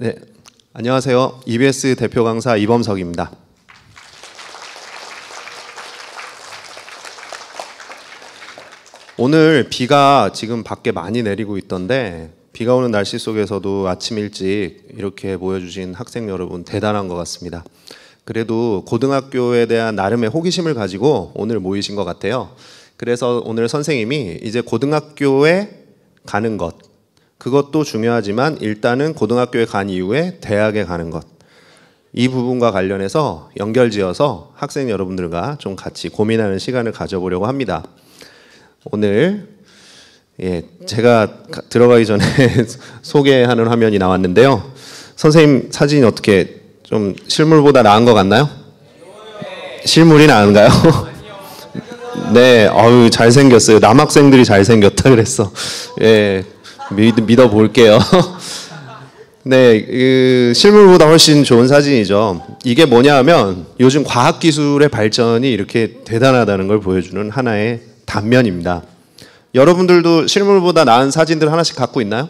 네, 안녕하세요. EBS 대표 강사 이범석입니다. 오늘 비가 지금 밖에 많이 내리고 있던데 비가 오는 날씨 속에서도 아침 일찍 이렇게 모여주신 학생 여러분 대단한 것 같습니다. 그래도 고등학교에 대한 나름의 호기심을 가지고 오늘 모이신 것 같아요. 그래서 오늘 선생님이 이제 고등학교에 가는 것, 그것도 중요하지만 일단은 고등학교에 간 이후에 대학에 가는 것, 이 부분과 관련해서 연결지어서 학생 여러분들과 좀 같이 고민하는 시간을 가져보려고 합니다. 오늘 제가 들어가기 전에 소개하는 화면이 나왔는데요. 선생님 사진이 어떻게 좀 실물보다 나은 것 같나요? 실물이 나은가요? 네, 어유 잘생겼어요. 남학생들이 잘생겼다 그랬어. 예, 믿어볼게요. 네, 실물보다 훨씬 좋은 사진이죠. 이게 뭐냐 하면 요즘 과학기술의 발전이 이렇게 대단하다는 걸 보여주는 하나의 단면입니다. 여러분들도 실물보다 나은 사진들 하나씩 갖고 있나요?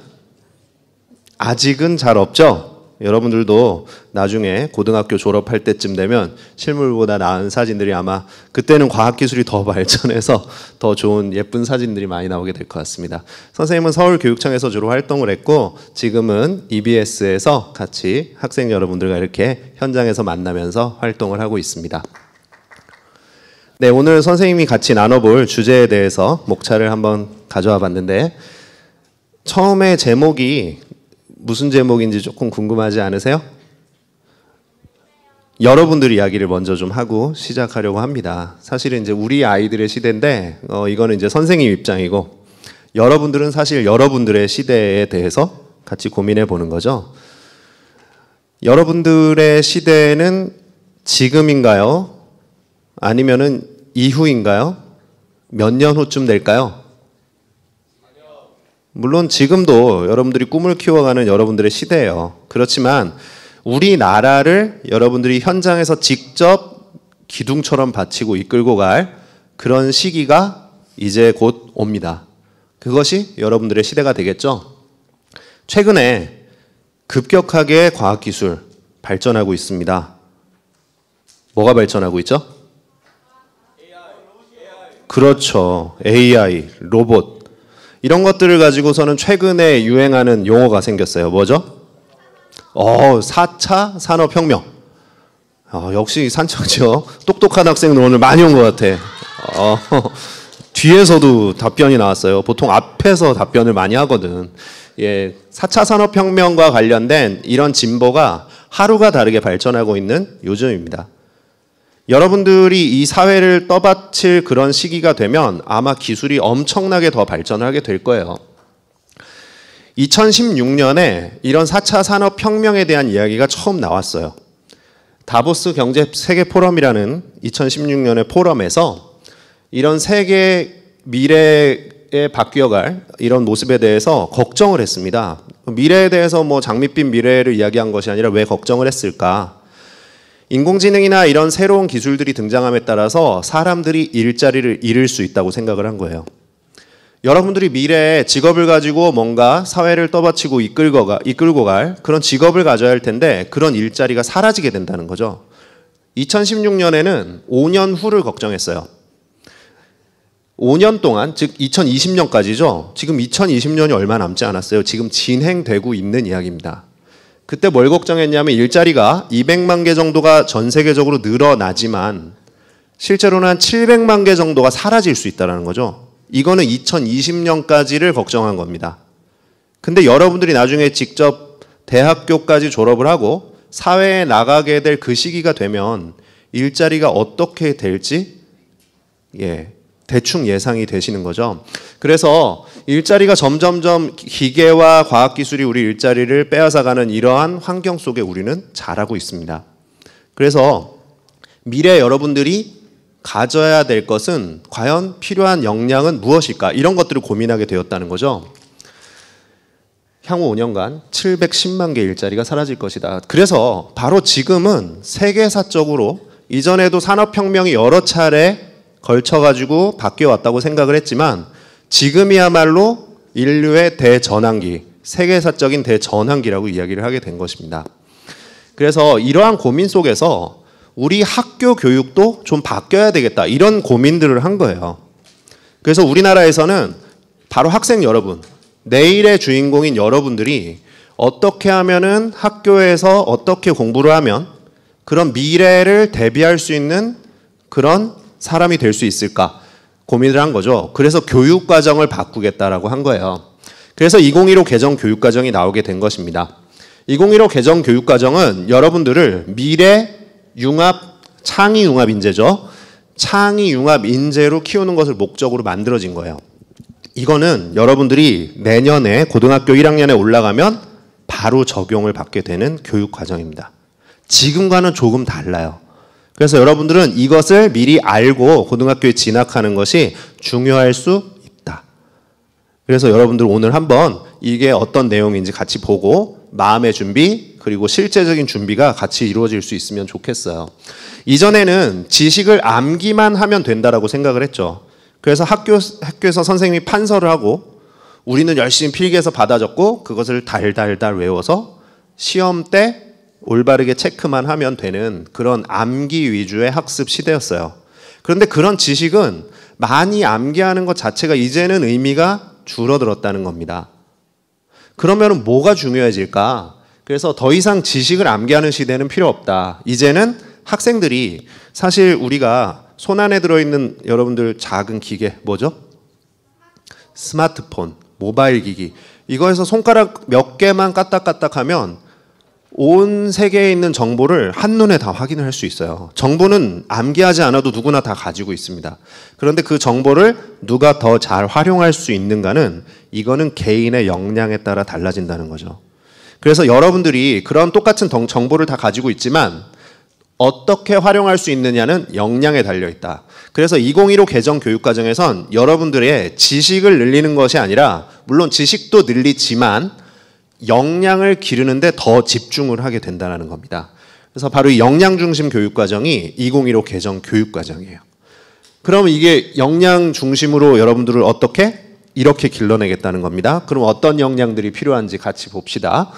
아직은 잘 없죠? 여러분들도 나중에 고등학교 졸업할 때쯤 되면 실물보다 나은 사진들이 아마 그때는 과학기술이 더 발전해서 더 좋은 예쁜 사진들이 많이 나오게 될 것 같습니다. 선생님은 서울교육청에서 주로 활동을 했고 지금은 EBS에서 같이 학생 여러분들과 이렇게 현장에서 만나면서 활동을 하고 있습니다. 네, 오늘 선생님이 같이 나눠볼 주제에 대해서 목차를 한번 가져와 봤는데 처음에 제목이 무슨 제목인지 조금 궁금하지 않으세요? 여러분들 이야기를 먼저 좀 하고 시작하려고 합니다. 사실은 이제 우리 아이들의 시대인데 이거는 이제 선생님 입장이고 여러분들은 사실 여러분들의 시대에 대해서 같이 고민해 보는 거죠. 여러분들의 시대는 지금인가요? 아니면은 이후인가요? 몇 년 후쯤 될까요? 물론 지금도 여러분들이 꿈을 키워가는 여러분들의 시대예요. 그렇지만 우리나라를 여러분들이 현장에서 직접 기둥처럼 받치고 이끌고 갈 그런 시기가 이제 곧 옵니다. 그것이 여러분들의 시대가 되겠죠. 최근에 급격하게 과학기술 발전하고 있습니다. 뭐가 발전하고 있죠? 그렇죠. AI, 로봇. 이런 것들을 가지고서는 최근에 유행하는 용어가 생겼어요. 뭐죠? 4차 산업혁명. 역시 산청죠. 똑똑한 학생들 오늘 많이 온 것 같아. 뒤에서도 답변이 나왔어요. 보통 앞에서 답변을 많이 하거든. 예, 4차 산업혁명과 관련된 이런 진보가 하루가 다르게 발전하고 있는 요즘입니다. 여러분들이 이 사회를 떠받칠 그런 시기가 되면 아마 기술이 엄청나게 더 발전하게 될 거예요. 2016년에 이런 4차 산업혁명에 대한 이야기가 처음 나왔어요. 다보스 경제 세계 포럼이라는 2016년의 포럼에서 이런 세계 미래에 바뀌어갈 이런 모습에 대해서 걱정을 했습니다. 미래에 대해서 뭐 장밋빛 미래를 이야기한 것이 아니라 왜 걱정을 했을까? 인공지능이나 이런 새로운 기술들이 등장함에 따라서 사람들이 일자리를 잃을 수 있다고 생각을 한 거예요. 여러분들이 미래에 직업을 가지고 뭔가 사회를 떠받치고 이끌고 갈 그런 직업을 가져야 할 텐데 그런 일자리가 사라지게 된다는 거죠. 2016년에는 5년 후를 걱정했어요. 5년 동안, 즉 2020년까지죠. 지금 2020년이 얼마 남지 않았어요. 지금 진행되고 있는 이야기입니다. 그때 뭘 걱정했냐면 일자리가 200만 개 정도가 전 세계적으로 늘어나지만 실제로는 한 700만 개 정도가 사라질 수 있다는 거죠. 이거는 2020년까지를 걱정한 겁니다. 근데 여러분들이 나중에 직접 대학교까지 졸업을 하고 사회에 나가게 될 그 시기가 되면 일자리가 어떻게 될지 대충 예상이 되시는 거죠. 그래서 일자리가 점점점 기계와 과학기술이 우리 일자리를 빼앗아가는 이러한 환경 속에 우리는 자라고 있습니다. 그래서 미래 여러분들이 가져야 될 것은 과연 필요한 역량은 무엇일까? 이런 것들을 고민하게 되었다는 거죠. 향후 5년간 710만 개의 일자리가 사라질 것이다. 그래서 바로 지금은 세계사적으로 이전에도 산업혁명이 여러 차례 걸쳐가지고 바뀌어왔다고 생각을 했지만 지금이야말로 인류의 대전환기, 세계사적인 대전환기라고 이야기를 하게 된 것입니다. 그래서 이러한 고민 속에서 우리 학교 교육도 좀 바뀌어야 되겠다, 이런 고민들을 한 거예요. 그래서 우리나라에서는 바로 학생 여러분, 내일의 주인공인 여러분들이 어떻게 하면은 학교에서 어떻게 공부를 하면 그런 미래를 대비할 수 있는 그런 사람이 될 수 있을까 고민을 한 거죠. 그래서 교육과정을 바꾸겠다라고 한 거예요. 그래서 2015 개정 교육과정이 나오게 된 것입니다. 2015 개정 교육과정은 여러분들을 미래 융합, 창의 융합 인재죠. 창의 융합 인재로 키우는 것을 목적으로 만들어진 거예요. 이거는 여러분들이 내년에 고등학교 1학년에 올라가면 바로 적용을 받게 되는 교육과정입니다. 지금과는 조금 달라요. 그래서 여러분들은 이것을 미리 알고 고등학교에 진학하는 것이 중요할 수 있다. 그래서 여러분들 오늘 한번 이게 어떤 내용인지 같이 보고 마음의 준비 그리고 실제적인 준비가 같이 이루어질 수 있으면 좋겠어요. 이전에는 지식을 암기만 하면 된다라고 생각을 했죠. 그래서 학교에서 선생님이 판서를 하고 우리는 열심히 필기해서 받아 적고 그것을 달달달 외워서 시험 때 올바르게 체크만 하면 되는 그런 암기 위주의 학습 시대였어요. 그런데 그런 지식은 많이 암기하는 것 자체가 이제는 의미가 줄어들었다는 겁니다. 그러면 뭐가 중요해질까? 그래서 더 이상 지식을 암기하는 시대는 필요 없다. 이제는 학생들이, 사실 우리가 손안에 들어있는 여러분들 작은 기계 뭐죠? 스마트폰, 모바일 기기, 이거에서 손가락 몇 개만 까딱까딱하면 온 세계에 있는 정보를 한눈에 다 확인을 할 수 있어요. 정보는 암기하지 않아도 누구나 다 가지고 있습니다. 그런데 그 정보를 누가 더 잘 활용할 수 있는가는 이거는 개인의 역량에 따라 달라진다는 거죠. 그래서 여러분들이 그런 똑같은 정보를 다 가지고 있지만 어떻게 활용할 수 있느냐는 역량에 달려있다. 그래서 2015 개정 교육과정에선 여러분들의 지식을 늘리는 것이 아니라, 물론 지식도 늘리지만 역량을 기르는데 더 집중을 하게 된다는 겁니다. 그래서 바로 이 역량 중심 교육과정이 2015 개정 교육과정이에요. 그러면 이게 역량 중심으로 여러분들을 어떻게? 이렇게 길러내겠다는 겁니다. 그럼 어떤 역량들이 필요한지 같이 봅시다.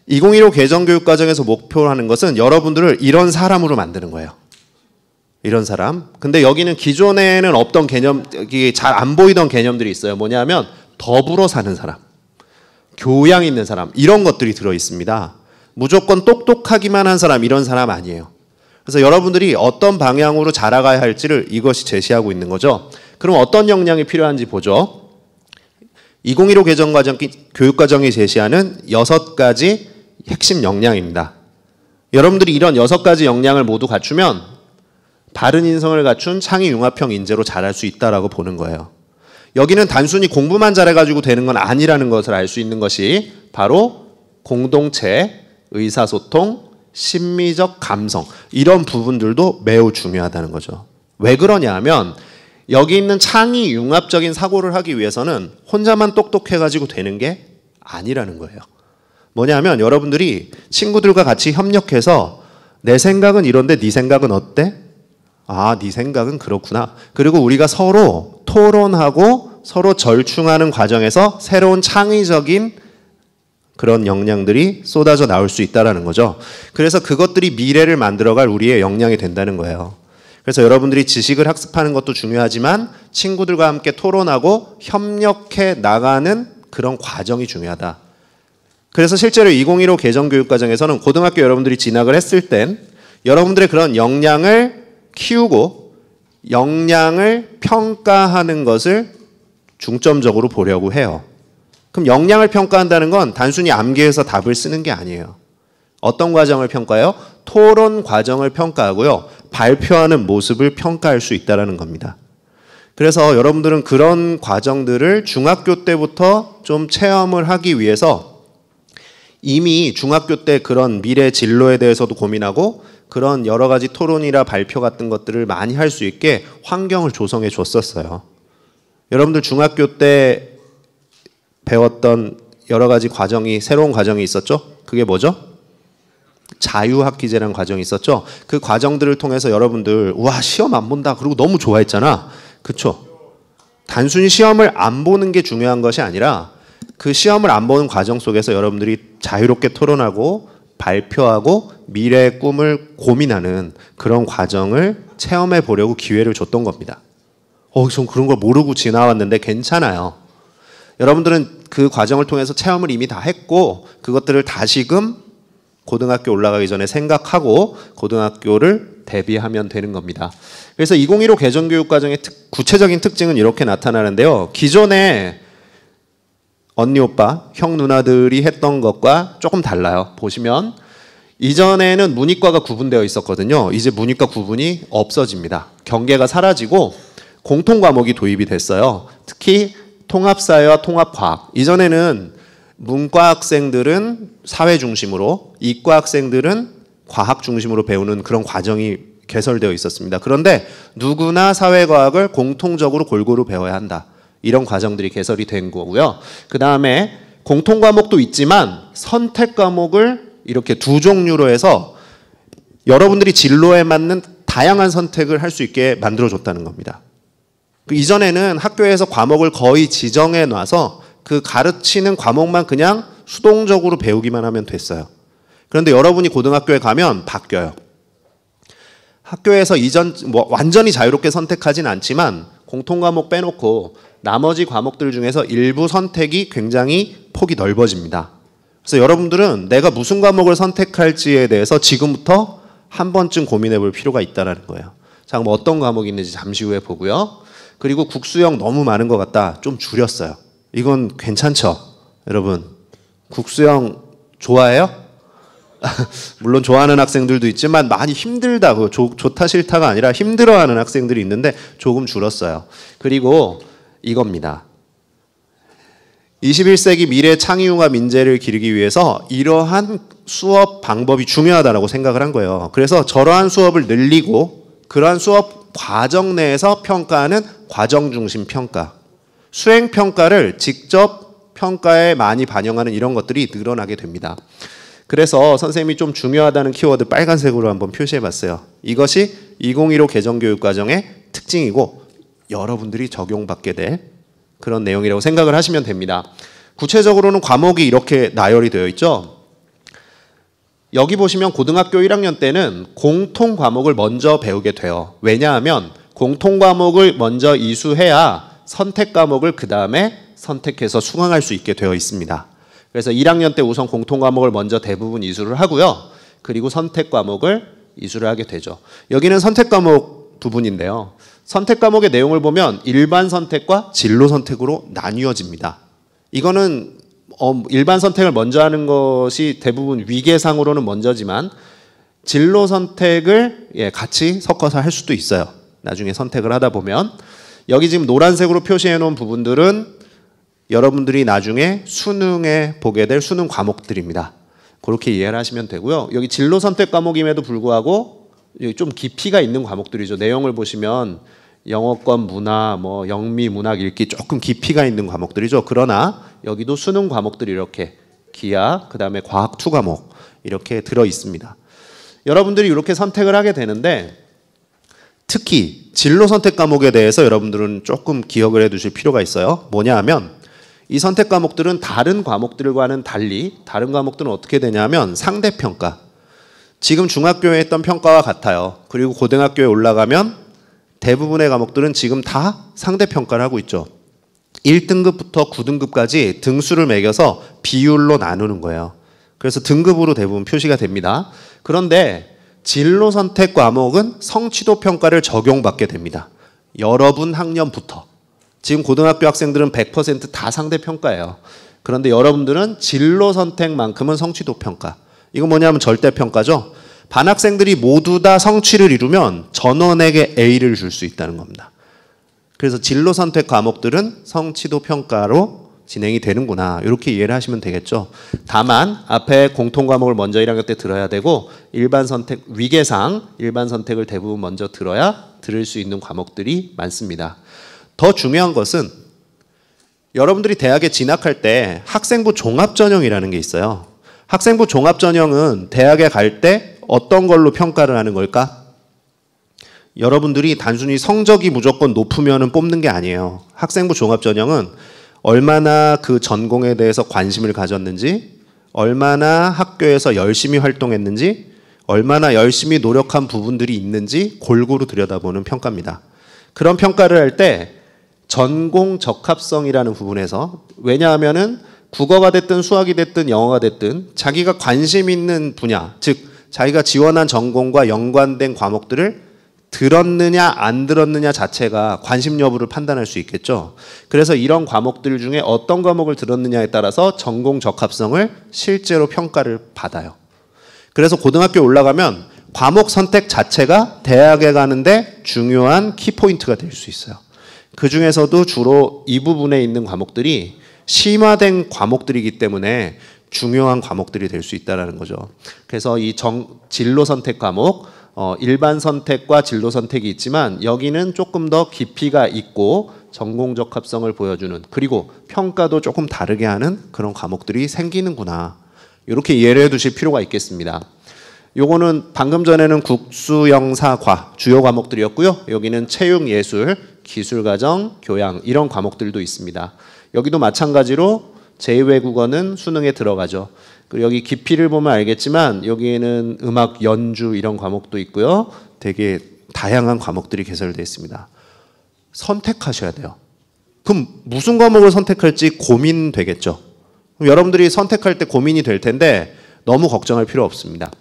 2015 개정 교육과정에서 목표로 하는 것은 여러분들을 이런 사람으로 만드는 거예요. 이런 사람. 근데 여기는 기존에는 없던 개념, 잘 안 보이던 개념들이 있어요. 뭐냐면 더불어 사는 사람, 교양 있는 사람, 이런 것들이 들어 있습니다. 무조건 똑똑하기만 한 사람, 이런 사람 아니에요. 그래서 여러분들이 어떤 방향으로 자라가야 할지를 이것이 제시하고 있는 거죠. 그럼 어떤 역량이 필요한지 보죠. 2015 개정 교육과정이 제시하는 6가지 핵심 역량입니다. 여러분들이 이런 6가지 역량을 모두 갖추면 바른 인성을 갖춘 창의 융합형 인재로 자랄 수 있다라고 보는 거예요. 여기는 단순히 공부만 잘해가지고 되는 건 아니라는 것을 알 수 있는 것이 바로 공동체, 의사소통, 심미적 감성, 이런 부분들도 매우 중요하다는 거죠. 왜 그러냐 하면 여기 있는 창의 융합적인 사고를 하기 위해서는 혼자만 똑똑해가지고 되는 게 아니라는 거예요. 뭐냐면 여러분들이 친구들과 같이 협력해서 내 생각은 이런데 네 생각은 어때? 아, 네 생각은 그렇구나. 그리고 우리가 서로 토론하고 서로 절충하는 과정에서 새로운 창의적인 그런 역량들이 쏟아져 나올 수 있다는 거죠. 그래서 그것들이 미래를 만들어갈 우리의 역량이 된다는 거예요. 그래서 여러분들이 지식을 학습하는 것도 중요하지만 친구들과 함께 토론하고 협력해 나가는 그런 과정이 중요하다. 그래서 실제로 2015 개정 교육과정에서는 고등학교 여러분들이 진학을 했을 땐 여러분들의 그런 역량을 키우고 역량을 평가하는 것을 중점적으로 보려고 해요. 그럼 역량을 평가한다는 건 단순히 암기해서 답을 쓰는 게 아니에요. 어떤 과정을 평가해요? 토론 과정을 평가하고요. 발표하는 모습을 평가할 수 있다는 겁니다. 그래서 여러분들은 그런 과정들을 중학교 때부터 좀 체험을 하기 위해서 이미 중학교 때 그런 미래 진로에 대해서도 고민하고 그런 여러 가지 토론이나 발표 같은 것들을 많이 할 수 있게 환경을 조성해 줬었어요. 여러분들 중학교 때 배웠던 여러 가지 과정이, 새로운 과정이 있었죠? 그게 뭐죠? 자유학기제라는 과정이 있었죠? 그 과정들을 통해서 여러분들 와, 시험 안 본다 그리고 너무 좋아했잖아. 그쵸? 단순히 시험을 안 보는 게 중요한 것이 아니라 그 시험을 안 보는 과정 속에서 여러분들이 자유롭게 토론하고 발표하고 미래의 꿈을 고민하는 그런 과정을 체험해 보려고 기회를 줬던 겁니다. 전 그런 걸 모르고 지나왔는데 괜찮아요. 여러분들은 그 과정을 통해서 체험을 이미 다 했고 그것들을 다시금 고등학교 올라가기 전에 생각하고 고등학교를 대비하면 되는 겁니다. 그래서 2015 개정교육과정의 구체적인 특징은 이렇게 나타나는데요. 기존에 언니 오빠, 형 누나들이 했던 것과 조금 달라요. 보시면 이전에는 문이과가 구분되어 있었거든요. 이제 문이과 구분이 없어집니다. 경계가 사라지고 공통 과목이 도입이 됐어요. 특히 통합사회와 통합과학. 이전에는 문과 학생들은 사회 중심으로, 이과 학생들은 과학 중심으로 배우는 그런 과정이 개설되어 있었습니다. 그런데 누구나 사회과학을 공통적으로 골고루 배워야 한다. 이런 과정들이 개설이 된 거고요. 그 다음에 공통 과목도 있지만 선택 과목을 이렇게 두 종류로 해서 여러분들이 진로에 맞는 다양한 선택을 할 수 있게 만들어줬다는 겁니다. 이전에는 학교에서 과목을 거의 지정해 놔서 그 가르치는 과목만 그냥 수동적으로 배우기만 하면 됐어요. 그런데 여러분이 고등학교에 가면 바뀌어요. 학교에서 완전히 자유롭게 선택하진 않지만 공통 과목 빼놓고 나머지 과목들 중에서 일부 선택이 굉장히 폭이 넓어집니다. 그래서 여러분들은 내가 무슨 과목을 선택할지에 대해서 지금부터 한 번쯤 고민해 볼 필요가 있다는 거예요. 자, 그럼 어떤 과목이 있는지 잠시 후에 보고요. 그리고 국수형 너무 많은 것 같다. 좀 줄였어요. 이건 괜찮죠? 여러분, 국수형 좋아해요? 물론 좋아하는 학생들도 있지만 많이 힘들다고, 좋다 싫다가 아니라 힘들어하는 학생들이 있는데 조금 줄었어요. 그리고 이겁니다. 21세기 미래 창의융합 인재를 기르기 위해서 이러한 수업 방법이 중요하다고 생각을 한 거예요. 그래서 저러한 수업을 늘리고 그러한 수업 과정 내에서 평가하는 과정 중심 평가, 수행 평가를 직접 평가에 많이 반영하는 이런 것들이 늘어나게 됩니다. 그래서 선생님이 좀 중요하다는 키워드 빨간색으로 한번 표시해 봤어요. 이것이 2015 개정교육과정의 특징이고 여러분들이 적용받게 될 그런 내용이라고 생각을 하시면 됩니다. 구체적으로는 과목이 이렇게 나열이 되어 있죠. 여기 보시면 고등학교 1학년 때는 공통 과목을 먼저 배우게 돼요. 왜냐하면 공통 과목을 먼저 이수해야 선택 과목을 그 다음에 선택해서 수강할 수 있게 되어 있습니다. 그래서 1학년 때 우선 공통 과목을 먼저 대부분 이수를 하고요. 그리고 선택 과목을 이수를 하게 되죠. 여기는 선택 과목 부분인데요. 선택 과목의 내용을 보면 일반 선택과 진로 선택으로 나뉘어집니다. 이거는 일반 선택을 먼저 하는 것이 대부분 위계상으로는 먼저지만 진로 선택을 같이 섞어서 할 수도 있어요. 나중에 선택을 하다 보면. 여기 지금 노란색으로 표시해 놓은 부분들은 여러분들이 나중에 수능에 보게 될 수능 과목들입니다. 그렇게 이해를 하시면 되고요. 여기 진로 선택 과목임에도 불구하고 좀 깊이가 있는 과목들이죠. 내용을 보시면 영어권, 문화, 영미, 문학, 읽기 조금 깊이가 있는 과목들이죠. 그러나 여기도 수능 과목들이 이렇게 기하, 그 다음에 과학 2 과목 이렇게 들어 있습니다. 여러분들이 이렇게 선택을 하게 되는데 특히 진로 선택 과목에 대해서 여러분들은 조금 기억을 해 두실 필요가 있어요. 뭐냐 하면 이 선택 과목들은 다른 과목들과는 달리 다른 과목들은 어떻게 되냐면 상대평가. 지금 중학교에 했던 평가와 같아요. 그리고 고등학교에 올라가면 대부분의 과목들은 지금 다 상대평가를 하고 있죠. 1등급부터 9등급까지 등수를 매겨서 비율로 나누는 거예요. 그래서 등급으로 대부분 표시가 됩니다. 그런데 진로 선택 과목은 성취도 평가를 적용받게 됩니다. 여러분 학년부터. 지금 고등학교 학생들은 100% 다 상대평가예요. 그런데 여러분들은 진로 선택만큼은 성취도 평가. 이건 뭐냐면 절대평가죠. 반 학생들이 모두 다 성취를 이루면 전원에게 A를 줄 수 있다는 겁니다. 그래서 진로 선택 과목들은 성취도 평가로 진행이 되는구나. 이렇게 이해를 하시면 되겠죠. 다만 앞에 공통 과목을 먼저 1학년 때 들어야 되고 일반 선택, 위계상 일반 선택을 대부분 먼저 들을 수 있는 과목들이 많습니다. 더 중요한 것은 여러분들이 대학에 진학할 때 학생부 종합전형이라는 게 있어요. 학생부 종합전형은 대학에 갈 때 어떤 걸로 평가를 하는 걸까? 여러분들이 단순히 성적이 무조건 높으면 뽑는 게 아니에요. 학생부 종합전형은 얼마나 그 전공에 대해서 관심을 가졌는지, 얼마나 학교에서 열심히 활동했는지, 얼마나 열심히 노력한 부분들이 있는지 골고루 들여다보는 평가입니다. 그런 평가를 할 때 전공 적합성이라는 부분에서, 왜냐하면은 국어가 됐든 수학이 됐든 영어가 됐든 자기가 관심 있는 분야, 즉 자기가 지원한 전공과 연관된 과목들을 들었느냐 안 들었느냐 자체가 관심 여부를 판단할 수 있겠죠. 그래서 이런 과목들 중에 어떤 과목을 들었느냐에 따라서 전공 적합성을 실제로 평가를 받아요. 그래서 고등학교에 올라가면 과목 선택 자체가 대학에 가는데 중요한 키포인트가 될 수 있어요. 그 중에서도 주로 이 부분에 있는 과목들이 심화된 과목들이기 때문에 중요한 과목들이 될 수 있다는 거죠. 그래서 이 진로 선택 과목, 일반 선택과 진로 선택이 있지만 여기는 조금 더 깊이가 있고 전공 적합성을 보여주는, 그리고 평가도 조금 다르게 하는 그런 과목들이 생기는구나. 이렇게 이해를 해두실 필요가 있겠습니다. 요거는 방금 전에는 국수영사과 주요 과목들이었고요. 여기는 체육, 예술, 기술과정, 교양 이런 과목들도 있습니다. 여기도 마찬가지로 제2외국어는 수능에 들어가죠. 그리고 여기 깊이를 보면 알겠지만 여기에는 음악 연주 이런 과목도 있고요. 되게 다양한 과목들이 개설되어 있습니다. 선택하셔야 돼요. 그럼 무슨 과목을 선택할지 고민되겠죠. 그럼 여러분들이 선택할 때 고민이 될 텐데 너무 걱정할 필요 없습니다.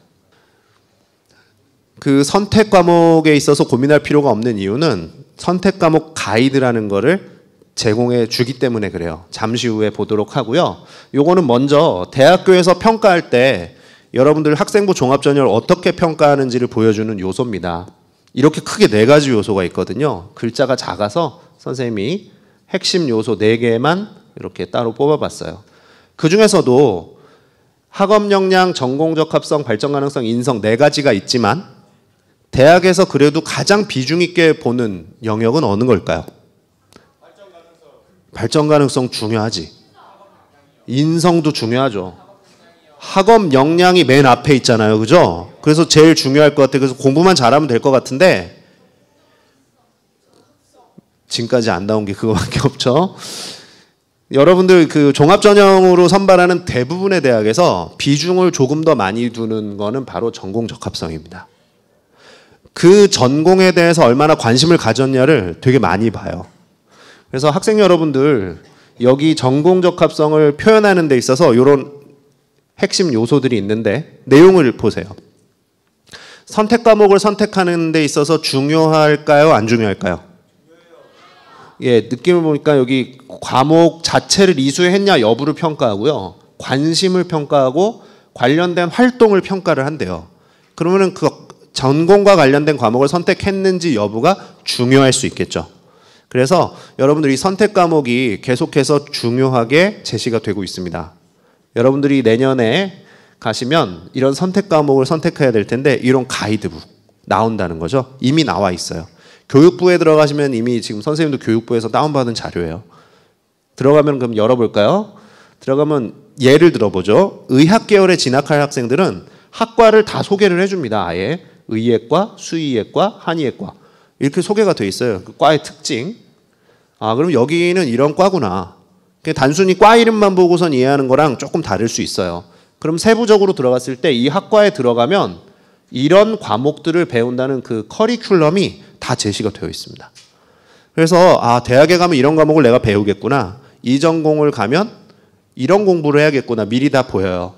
그 선택 과목에 있어서 고민할 필요가 없는 이유는 선택 과목 가이드라는 거를 제공해 주기 때문에 그래요. 잠시 후에 보도록 하고요. 요거는 먼저 대학교에서 평가할 때 여러분들 학생부 종합전형을 어떻게 평가하는지를 보여주는 요소입니다. 이렇게 크게 4가지 요소가 있거든요. 글자가 작아서 선생님이 핵심 요소 4개만 이렇게 따로 뽑아봤어요. 그 중에서도 학업 역량, 전공 적합성, 발전 가능성, 인성 4가지가 있지만 대학에서 그래도 가장 비중 있게 보는 영역은 어느 걸까요? 발전 가능성 중요하지. 인성도 중요하죠. 학업 역량이 맨 앞에 있잖아요. 그죠? 그래서 제일 중요할 것 같아요. 그래서 공부만 잘하면 될 것 같은데 지금까지 안 나온 게 그거밖에 없죠. 여러분들 그 종합전형으로 선발하는 대부분의 대학에서 비중을 조금 더 많이 두는 거는 바로 전공 적합성입니다. 그 전공에 대해서 얼마나 관심을 가졌냐를 되게 많이 봐요. 그래서 학생 여러분들 여기 전공 적합성을 표현하는 데 있어서 이런 핵심 요소들이 있는데 내용을 보세요. 선택 과목을 선택하는 데 있어서 중요할까요? 안 중요할까요? 예, 느낌을 보니까 여기 과목 자체를 이수했냐 여부를 평가하고요. 관심을 평가하고 관련된 활동을 평가를 한대요. 그러면은 그 전공과 관련된 과목을 선택했는지 여부가 중요할 수 있겠죠. 그래서 여러분들이 선택 과목이 계속해서 중요하게 제시가 되고 있습니다. 여러분들이 내년에 가시면 이런 선택 과목을 선택해야 될 텐데 이런 가이드북 나온다는 거죠. 이미 나와 있어요. 교육부에 들어가시면 이미 지금 선생님도 교육부에서 다운받은 자료예요. 들어가면 그럼 열어볼까요? 들어가면 예를 들어보죠. 의학 계열에 진학할 학생들은 학과를 다 소개를 해줍니다. 아예 의예과, 수의예과, 한의예과 이렇게 소개가 돼 있어요. 그 과의 특징. 아, 그럼 여기는 이런 과구나. 단순히 과 이름만 보고선 이해하는 거랑 조금 다를 수 있어요. 그럼 세부적으로 들어갔을 때 이 학과에 들어가면 이런 과목들을 배운다는 그 커리큘럼이 다 제시가 되어 있습니다. 그래서 아, 대학에 가면 이런 과목을 내가 배우겠구나. 이 전공을 가면 이런 공부를 해야겠구나. 미리 다 보여요.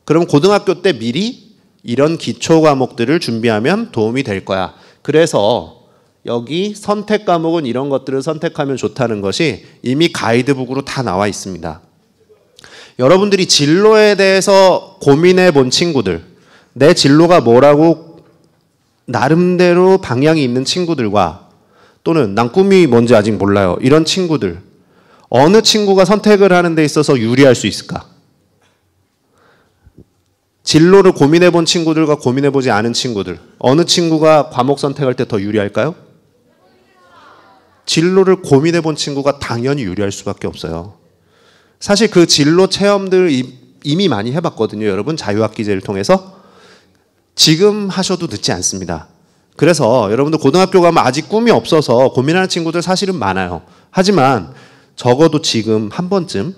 그럼 고등학교 때 미리 이런 기초 과목들을 준비하면 도움이 될 거야. 그래서 여기 선택 과목은 이런 것들을 선택하면 좋다는 것이 이미 가이드북으로 다 나와 있습니다. 여러분들이 진로에 대해서 고민해 본 친구들, 내 진로가 뭐라고 나름대로 방향이 있는 친구들과 또는 난 꿈이 뭔지 아직 몰라요. 이런 친구들, 어느 친구가 선택을 하는 데 있어서 유리할 수 있을까? 진로를 고민해 본 친구들과 고민해 보지 않은 친구들, 어느 친구가 과목 선택할 때 더 유리할까요? 진로를 고민해 본 친구가 당연히 유리할 수밖에 없어요. 사실 그 진로 체험들 이미 많이 해봤거든요. 여러분 자유학기제를 통해서. 지금 하셔도 늦지 않습니다. 그래서 여러분들 고등학교 가면 아직 꿈이 없어서 고민하는 친구들 사실은 많아요. 하지만 적어도 지금 한 번쯤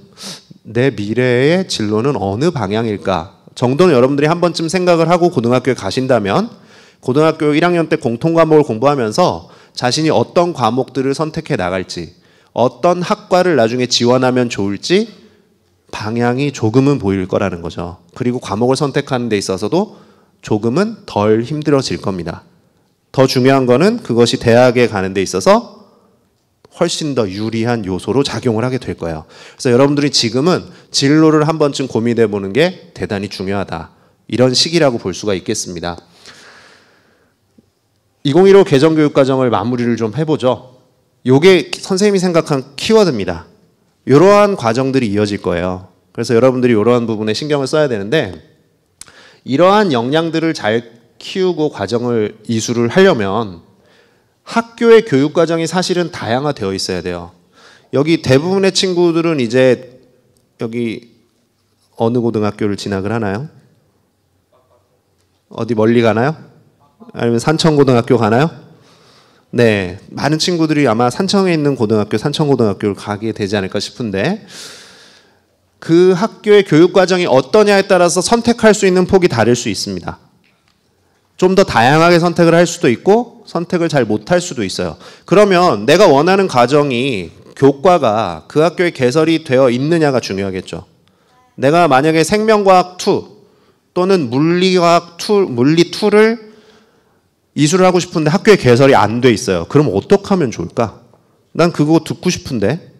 내 미래의 진로는 어느 방향일까 정도는 여러분들이 한 번쯤 생각을 하고 고등학교에 가신다면 고등학교 1학년 때 공통과목을 공부하면서 자신이 어떤 과목들을 선택해 나갈지 어떤 학과를 나중에 지원하면 좋을지 방향이 조금은 보일 거라는 거죠. 그리고 과목을 선택하는 데 있어서도 조금은 덜 힘들어질 겁니다. 더 중요한 거는 그것이 대학에 가는 데 있어서 훨씬 더 유리한 요소로 작용을 하게 될 거예요. 그래서 여러분들이 지금은 진로를 한 번쯤 고민해 보는 게 대단히 중요하다. 이런 시기라고 볼 수가 있겠습니다. 2015 개정교육과정을 마무리를 좀 해보죠. 요게 선생님이 생각한 키워드입니다. 이러한 과정들이 이어질 거예요. 그래서 여러분들이 이러한 부분에 신경을 써야 되는데 이러한 역량들을 잘 키우고 과정을 이수를 하려면 학교의 교육과정이 사실은 다양화되어 있어야 돼요. 여기 대부분의 친구들은 이제 여기 어느 고등학교를 진학을 하나요? 어디 멀리 가나요? 아니면 산청고등학교 가나요? 네, 많은 친구들이 아마 산청에 있는 고등학교, 산청고등학교를 가게 되지 않을까 싶은데 그 학교의 교육과정이 어떠냐에 따라서 선택할 수 있는 폭이 다를 수 있습니다. 좀 더 다양하게 선택을 할 수도 있고 선택을 잘 못할 수도 있어요. 그러면 내가 원하는 과정이 교과가 그 학교에 개설이 되어 있느냐가 중요하겠죠. 내가 만약에 생명과학 2 또는 물리과학 2, 물리 2를 이수를 하고 싶은데 학교에 개설이 안 돼 있어요. 그럼 어떻게 하면 좋을까? 난 그거 듣고 싶은데.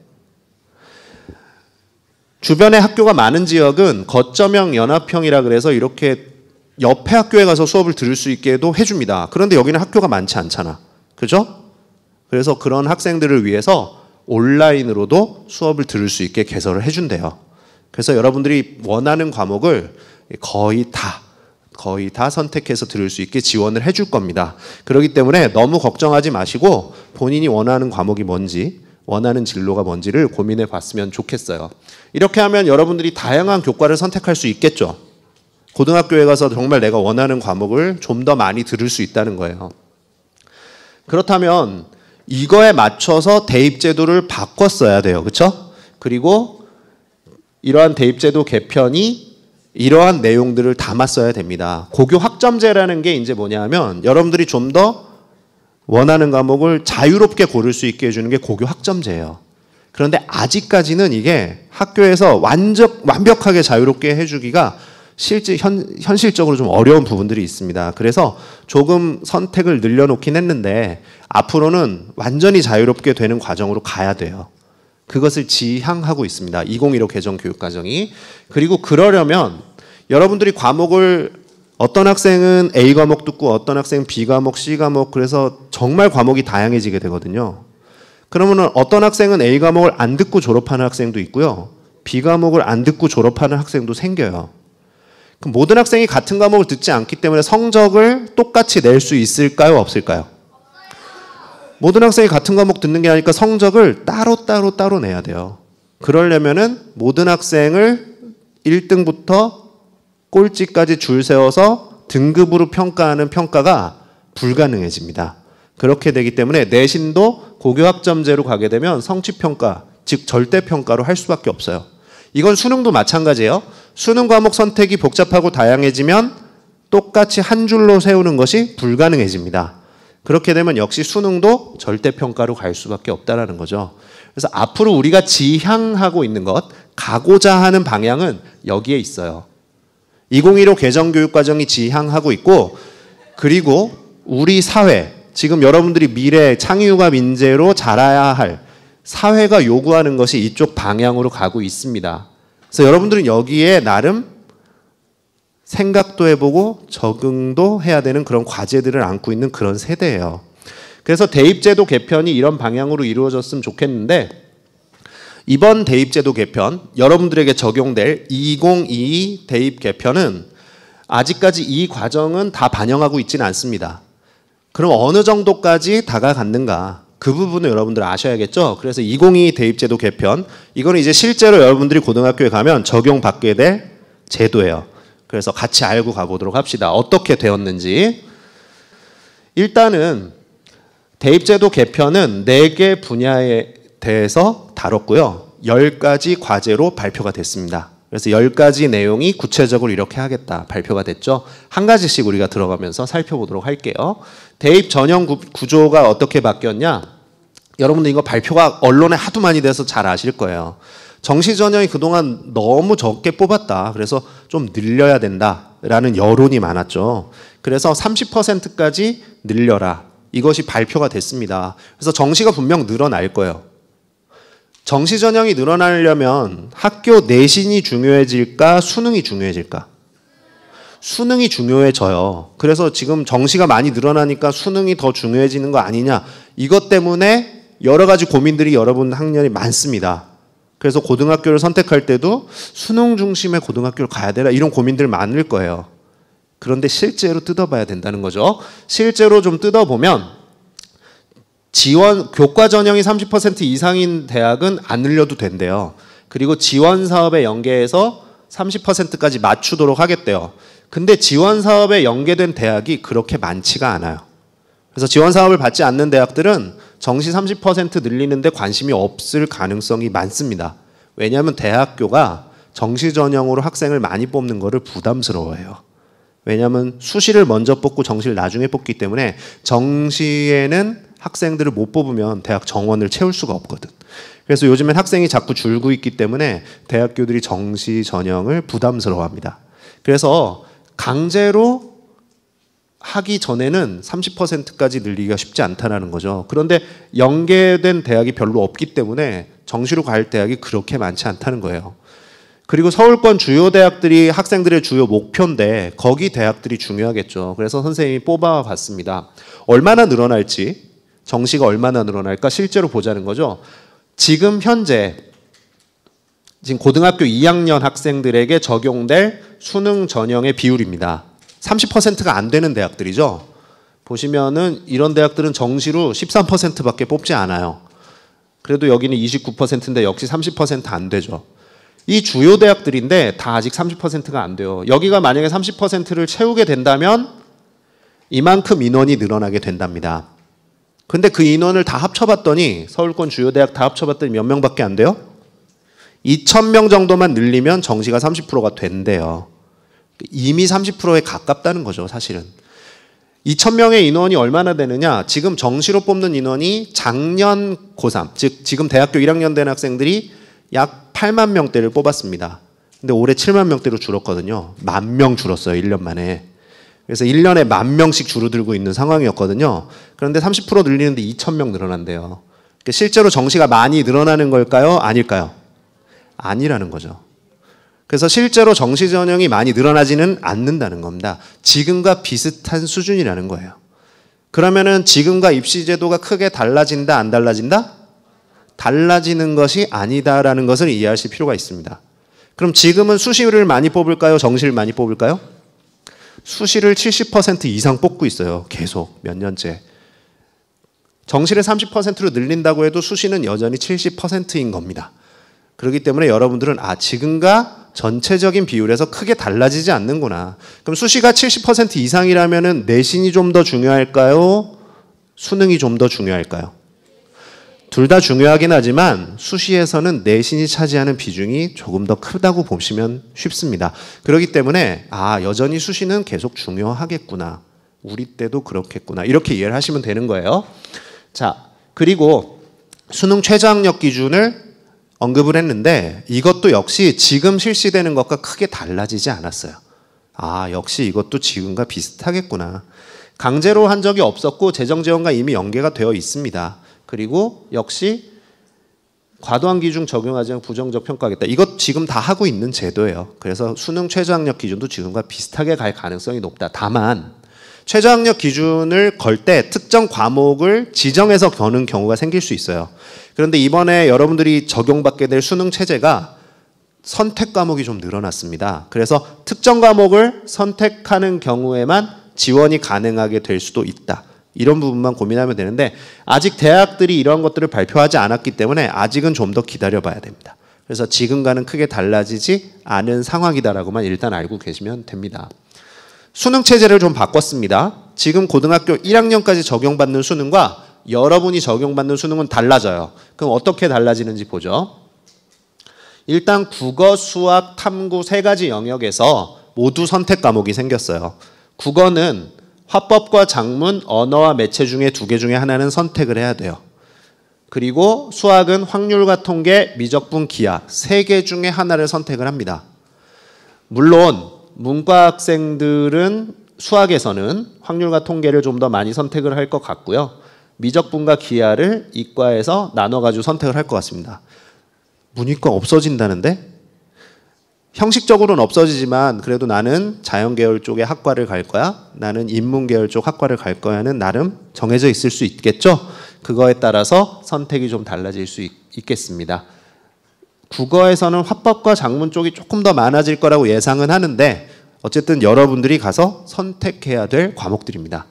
주변에 학교가 많은 지역은 거점형 연합형이라 그래서 이렇게 옆에 학교에 가서 수업을 들을 수 있게도 해줍니다. 그런데 여기는 학교가 많지 않잖아. 그죠? 그래서 그런 학생들을 위해서 온라인으로도 수업을 들을 수 있게 개설을 해준대요. 그래서 여러분들이 원하는 과목을 거의 다 선택해서 들을 수 있게 지원을 해줄 겁니다. 그렇기 때문에 너무 걱정하지 마시고 본인이 원하는 과목이 뭔지 원하는 진로가 뭔지를 고민해 봤으면 좋겠어요. 이렇게 하면 여러분들이 다양한 교과를 선택할 수 있겠죠. 고등학교에 가서 정말 내가 원하는 과목을 좀 더 많이 들을 수 있다는 거예요. 그렇다면 이거에 맞춰서 대입제도를 바꿨어야 돼요. 그렇죠? 그리고 이러한 대입제도 개편이 이러한 내용들을 담았어야 됩니다. 고교 학점제라는 게 이제 뭐냐면 여러분들이 좀 더 원하는 과목을 자유롭게 고를 수 있게 해주는 게 고교 학점제예요. 그런데 아직까지는 이게 학교에서 완벽하게 자유롭게 해주기가 현실적으로 좀 어려운 부분들이 있습니다. 그래서 조금 선택을 늘려놓긴 했는데 앞으로는 완전히 자유롭게 되는 과정으로 가야 돼요. 그것을 지향하고 있습니다. 2015 개정 교육과정이. 그리고 그러려면 여러분들이 과목을 어떤 학생은 A 과목 듣고 어떤 학생은 B 과목, C 과목 그래서 정말 과목이 다양해지게 되거든요. 그러면 어떤 학생은 A 과목을 안 듣고 졸업하는 학생도 있고요. B 과목을 안 듣고 졸업하는 학생도 생겨요. 그럼 모든 학생이 같은 과목을 듣지 않기 때문에 성적을 똑같이 낼 수 있을까요? 없을까요? 모든 학생이 같은 과목 듣는 게 아니니까 성적을 따로 내야 돼요. 그러려면은 모든 학생을 1등부터 꼴찌까지 줄 세워서 등급으로 평가하는 평가가 불가능해집니다. 그렇게 되기 때문에 내신도 고교 학점제로 가게 되면 성취평가, 즉 절대평가로 할 수밖에 없어요. 이건 수능도 마찬가지예요. 수능 과목 선택이 복잡하고 다양해지면 똑같이 한 줄로 세우는 것이 불가능해집니다. 그렇게 되면 역시 수능도 절대평가로 갈 수밖에 없다는 거죠. 그래서 앞으로 우리가 지향하고 있는 것, 가고자 하는 방향은 여기에 있어요. 2015 개정교육과정이 지향하고 있고 그리고 우리 사회, 지금 여러분들이 미래 창의유가 인재로 자라야 할 사회가 요구하는 것이 이쪽 방향으로 가고 있습니다. 그래서 여러분들은 여기에 나름 생각도 해보고 적응도 해야 되는 그런 과제들을 안고 있는 그런 세대예요. 그래서 대입제도 개편이 이런 방향으로 이루어졌으면 좋겠는데 이번 대입제도 개편, 여러분들에게 적용될 2022 대입 개편은 아직까지 이 과정은 다 반영하고 있지는 않습니다. 그럼 어느 정도까지 다가갔는가? 그 부분을 여러분들 아셔야겠죠. 그래서 2022 대입제도 개편, 이거는 이제 실제로 여러분들이 고등학교에 가면 적용받게 될 제도예요. 그래서 같이 알고 가보도록 합시다. 어떻게 되었는지. 일단은 대입제도 개편은 4개 분야에 대해서 다뤘고요. 10가지 과제로 발표가 됐습니다. 그래서 10가지 내용이 구체적으로 이렇게 하겠다 발표가 됐죠. 한 가지씩 우리가 들어가면서 살펴보도록 할게요. 대입 전형 구조가 어떻게 바뀌었냐? 여러분들 이거 발표가 언론에 하도 많이 돼서 잘 아실 거예요. 정시 전형이 그동안 너무 적게 뽑았다. 그래서 좀 늘려야 된다라는 여론이 많았죠. 그래서 30%까지 늘려라. 이것이 발표가 됐습니다. 그래서 정시가 분명 늘어날 거예요. 정시 전형이 늘어나려면 학교 내신이 중요해질까? 수능이 중요해질까? 수능이 중요해져요. 그래서 지금 정시가 많이 늘어나니까 수능이 더 중요해지는 거 아니냐. 이것 때문에 여러 가지 고민들이 여러분 학년이 많습니다. 그래서 고등학교를 선택할 때도 수능 중심의 고등학교를 가야 되나 이런 고민들 많을 거예요. 그런데 실제로 뜯어봐야 된다는 거죠. 실제로 좀 뜯어보면 교과 전형이 30% 이상인 대학은 안 늘려도 된대요. 그리고 지원 사업에 연계해서 30%까지 맞추도록 하겠대요. 근데 지원 사업에 연계된 대학이 그렇게 많지가 않아요. 그래서 지원 사업을 받지 않는 대학들은 정시 30% 늘리는데 관심이 없을 가능성이 많습니다. 왜냐하면 대학교가 정시 전형으로 학생을 많이 뽑는 거를 부담스러워해요. 왜냐하면 수시를 먼저 뽑고 정시를 나중에 뽑기 때문에 정시에는 학생들을 못 뽑으면 대학 정원을 채울 수가 없거든. 그래서 요즘엔 학생이 자꾸 줄고 있기 때문에 대학교들이 정시 전형을 부담스러워합니다. 그래서 강제로 하기 전에는 30%까지 늘리기가 쉽지 않다는 거죠. 그런데 연계된 대학이 별로 없기 때문에 정시로 갈 대학이 그렇게 많지 않다는 거예요. 그리고 서울권 주요 대학들이 학생들의 주요 목표인데 거기 대학들이 중요하겠죠. 그래서 선생님이 뽑아봤습니다. 얼마나 늘어날지, 정시가 얼마나 늘어날까 실제로 보자는 거죠. 지금 현재 지금 고등학교 2학년 학생들에게 적용될 수능 전형의 비율입니다. 30%가 안 되는 대학들이죠. 보시면은 이런 대학들은 정시로 13%밖에 뽑지 않아요. 그래도 여기는 29%인데 역시 30% 안 되죠. 이 주요 대학들인데 다 아직 30%가 안 돼요. 여기가 만약에 30%를 채우게 된다면 이만큼 인원이 늘어나게 된답니다. 근데 그 인원을 다 합쳐봤더니 서울권 주요 대학 다 합쳐봤더니 몇 명밖에 안 돼요? 2,000명 정도만 늘리면 정시가 30%가 된대요. 이미 30%에 가깝다는 거죠, 사실은. 2,000명의 인원이 얼마나 되느냐? 지금 정시로 뽑는 인원이 작년 고3, 즉 지금 대학교 1학년 된 학생들이 약 8만 명대를 뽑았습니다. 근데 올해 7만 명대로 줄었거든요. 10,000명 줄었어요, 1년 만에. 그래서 1년에 10,000명씩 줄어들고 있는 상황이었거든요. 그런데 30% 늘리는데 2,000명 늘어난대요. 그러니까 실제로 정시가 많이 늘어나는 걸까요? 아닐까요? 아니라는 거죠. 그래서 실제로 정시 전형이 많이 늘어나지는 않는다는 겁니다. 지금과 비슷한 수준이라는 거예요. 그러면은 지금과 입시 제도가 크게 달라진다, 안 달라진다? 달라지는 것이 아니다라는 것을 이해하실 필요가 있습니다. 그럼 지금은 수시를 많이 뽑을까요? 정시를 많이 뽑을까요? 수시를 70% 이상 뽑고 있어요. 계속 몇 년째. 정시를 30%로 늘린다고 해도 수시는 여전히 70%인 겁니다. 그렇기 때문에 여러분들은 지금과 전체적인 비율에서 크게 달라지지 않는구나. 그럼 수시가 70% 이상이라면 내신이 좀 더 중요할까요? 수능이 좀 더 중요할까요? 둘 다 중요하긴 하지만 수시에서는 내신이 차지하는 비중이 조금 더 크다고 보시면 쉽습니다. 그렇기 때문에 여전히 수시는 계속 중요하겠구나. 우리 때도 그렇겠구나. 이렇게 이해를 하시면 되는 거예요. 자, 그리고 수능 최저학력 기준을 언급을 했는데 이것도 역시 지금 실시되는 것과 크게 달라지지 않았어요. 역시 이것도 지금과 비슷하겠구나. 강제로 한 적이 없었고 재정 지원과 이미 연계가 되어 있습니다. 그리고 역시 과도한 기준 적용하지 않고 부정적 평가하겠다. 이것 지금 다 하고 있는 제도예요. 그래서 수능 최저학력 기준도 지금과 비슷하게 갈 가능성이 높다. 다만 최저학력 기준을 걸 때 특정 과목을 지정해서 거는 경우가 생길 수 있어요. 그런데 이번에 여러분들이 적용받게 될 수능 체제가 선택 과목이 좀 늘어났습니다. 그래서 특정 과목을 선택하는 경우에만 지원이 가능하게 될 수도 있다. 이런 부분만 고민하면 되는데 아직 대학들이 이런 것들을 발표하지 않았기 때문에 아직은 좀 더 기다려봐야 됩니다. 그래서 지금과는 크게 달라지지 않은 상황이다라고만 일단 알고 계시면 됩니다. 수능 체제를 좀 바꿨습니다. 지금 고등학교 1학년까지 적용받는 수능과 여러분이 적용받는 수능은 달라져요. 그럼 어떻게 달라지는지 보죠. 일단 국어, 수학, 탐구 세 가지 영역에서 모두 선택 과목이 생겼어요. 국어는 화법과 작문, 언어와 매체 중에 두 개 중에 하나는 선택을 해야 돼요. 그리고 수학은 확률과 통계, 미적분, 기하 세 개 중에 하나를 선택을 합니다. 물론 문과 학생들은 수학에서는 확률과 통계를 좀 더 많이 선택을 할 것 같고요. 미적분과 기하를 이과에서 나눠가지고 선택을 할 것 같습니다. 문이과 없어진다는데? 형식적으로는 없어지지만 그래도 나는 자연계열 쪽의 학과를 갈 거야, 나는 인문계열 쪽 학과를 갈 거야는 나름 정해져 있을 수 있겠죠? 그거에 따라서 선택이 좀 달라질 수 있겠습니다. 국어에서는 화법과 작문 쪽이 조금 더 많아질 거라고 예상은 하는데 어쨌든 여러분들이 가서 선택해야 될 과목들입니다.